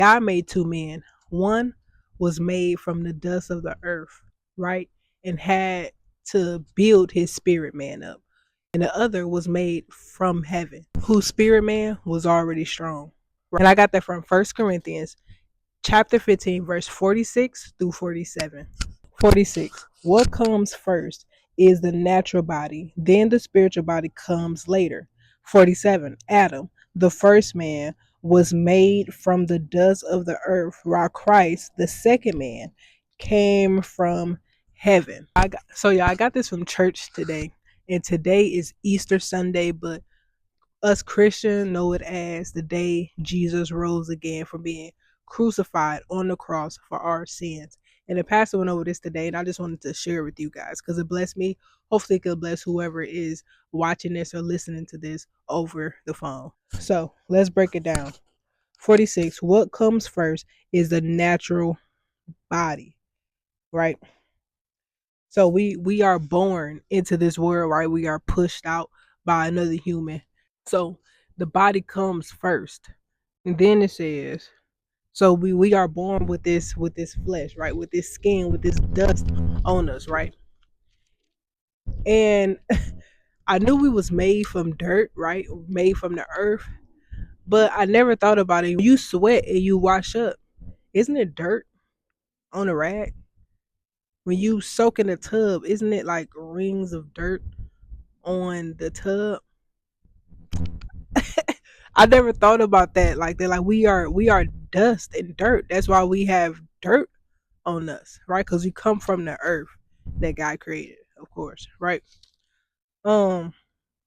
God made two men. One was made from the dust of the earth, right? And had to build his spirit man up. And the other was made from heaven, whose spirit man was already strong. And I got that from First Corinthians chapter 15, verse 46 through 47. 46. What comes first is the natural body, then the spiritual body comes later. 47. Adam, the first man, was made from the dust of the earth, while Christ, the second man, came from heaven. I got this from church today, and today is Easter Sunday, but us Christians know it as the day Jesus rose again from being crucified on the cross for our sins. And the pastor went over this today, and I just wanted to share it with you guys because it blessed me. Hopefully, it could bless whoever is watching this or listening to this over the phone. So let's break it down. 46. What comes first is the natural body, right? So we are born into this world, right? We are pushed out by another human. So the body comes first. And then it says, so we are born with this flesh, right? With this skin, with this dust on us, right? And I knew we was made from dirt, right? Made from the earth. But I never thought about it. You sweat and you wash up. Isn't it dirt on a rag? When you soak in a tub, isn't it like rings of dirt on the tub? I never thought about that. Like they're like we are dust and dirt. That's why we have dirt on us, right? Because we come from the earth that God created, of course, right? Um.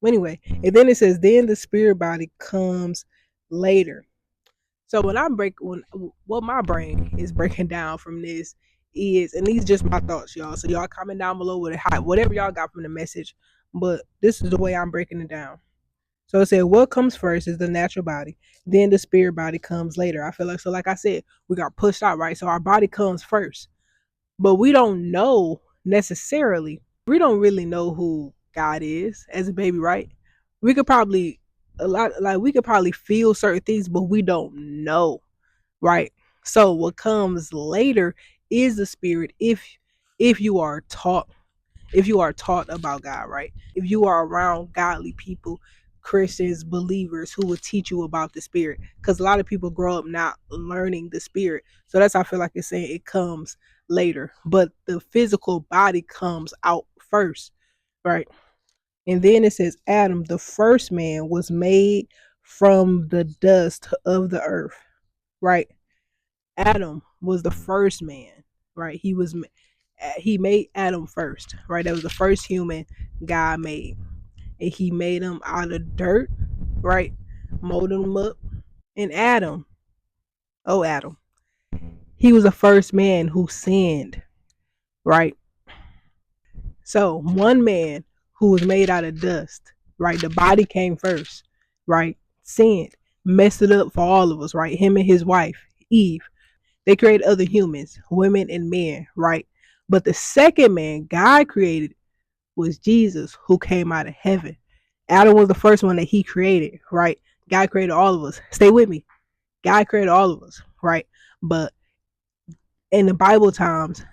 Anyway, and then it says, then the spirit body comes later. So when what my brain is breaking down from this is, and these just my thoughts, y'all. So y'all comment down below with whatever y'all got from the message, but this is the way I'm breaking it down. So it said, what comes first is the natural body, then the spirit body comes later. I feel like, so like I said, we got pushed out, right? So our body comes first, but we don't know necessarily. We don't really know who God is as a baby, right? We could probably we could probably feel certain things, but we don't know, right? So what comes later is the spirit if you are taught, if you are taught about God, right? If you are around godly people, Christians, believers who will teach you about the spirit. Because a lot of people grow up not learning the spirit. So that's how I feel like it's saying it comes later. But the physical body comes out first, right? And then it says Adam, the first man, was made from the dust of the earth, right? Adam was the first man, right? He made Adam first, right? That was the first human God made. And he made him out of dirt, right? Molded him up. And Adam, oh Adam, he was the first man who sinned, right? So one man who was made out of dust, right? The body came first, right? Sinned, messed it up for all of us, right? Him and his wife, Eve. They created other humans, women and men, right? But the second man God created was Jesus, who came out of heaven. Adam was the first one that he created, right? God created all of us. Stay with me. God created all of us, right? But in the Bible times,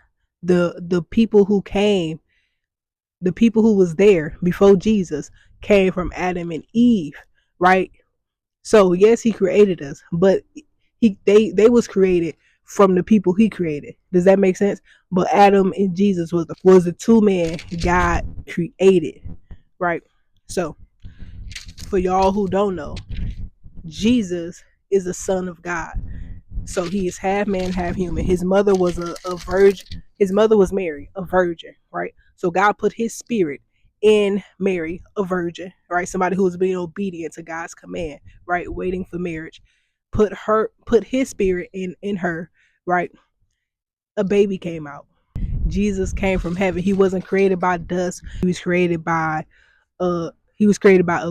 the people who came, the people who was there before Jesus came from Adam and Eve, right? So yes, he created us, but they was created from the people he created. Does that make sense? But Adam and Jesus was the two men God created, right? So for y'all who don't know, Jesus is the Son of God. So he is half man, half human. His mother was a virgin. His mother was Mary, a virgin, right? So God put his spirit in Mary, a virgin, right? Somebody who was being obedient to God's command, right? Waiting for marriage. Put his spirit in her, right? A baby came out. Jesus came from heaven. He wasn't created by dust. He was created by a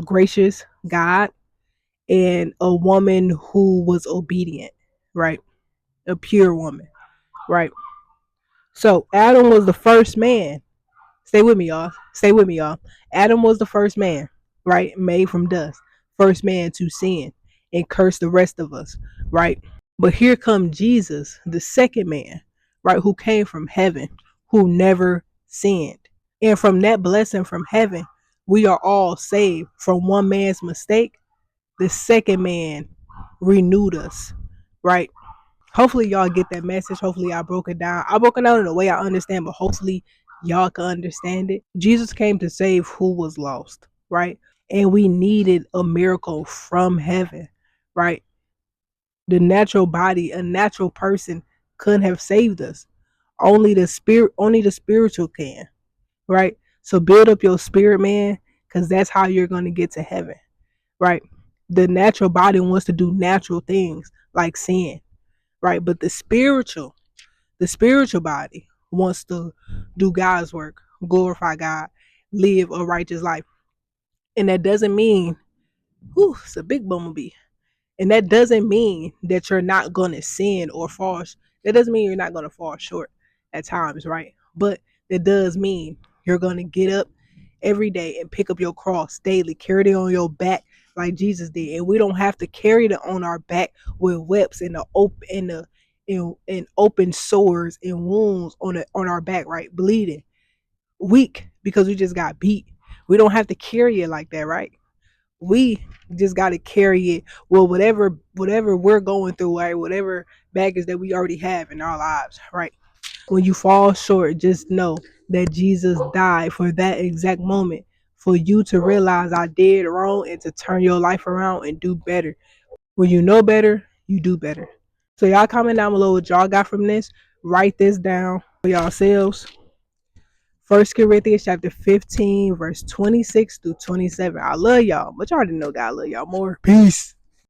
gracious God and a woman who was obedient, right? A pure woman, right? So Adam was the first man. Stay with me, y'all. Stay with me, y'all. Adam was the first man, right? Made from dust. First man to sin and curse the rest of us, right? But here come Jesus, the second man, right, who came from heaven, who never sinned. And from that blessing from heaven, we are all saved. From one man's mistake, the second man renewed us, right? Hopefully y'all get that message. Hopefully I broke it down. I broke it down in a way I understand, but hopefully y'all can understand it. Jesus came to save who was lost, right? And we needed a miracle from heaven, right? The natural body, a natural person couldn't have saved us. Only the spiritual can, right? So build up your spirit, man, because that's how you're going to get to heaven, right? The natural body wants to do natural things like sin, right? But the spiritual body wants to do God's work, glorify God, live a righteous life. And that doesn't mean, whew, it's a big bumblebee. And that doesn't mean that you're not going to sin or fall. That doesn't mean you're not going to fall short at times, right? But it does mean you're going to get up every day and pick up your cross daily, carry it on your back like Jesus did. And we don't have to carry it on our back with webs and the open and open sores and wounds on our back, right? Bleeding, weak because we just got beat. We don't have to carry it like that, right? We just got to carry it, well, whatever we're going through, right? Whatever baggage that we already have in our lives, right? When you fall short, just know that Jesus died for that exact moment, for you to realize I did wrong and to turn your life around and do better. When you know better, you do better. So y'all comment down below what y'all got from this. Write this down for yourselves. 1 Corinthians chapter 15, verse 26 through 27. I love y'all, but y'all already know God love y'all more. Peace.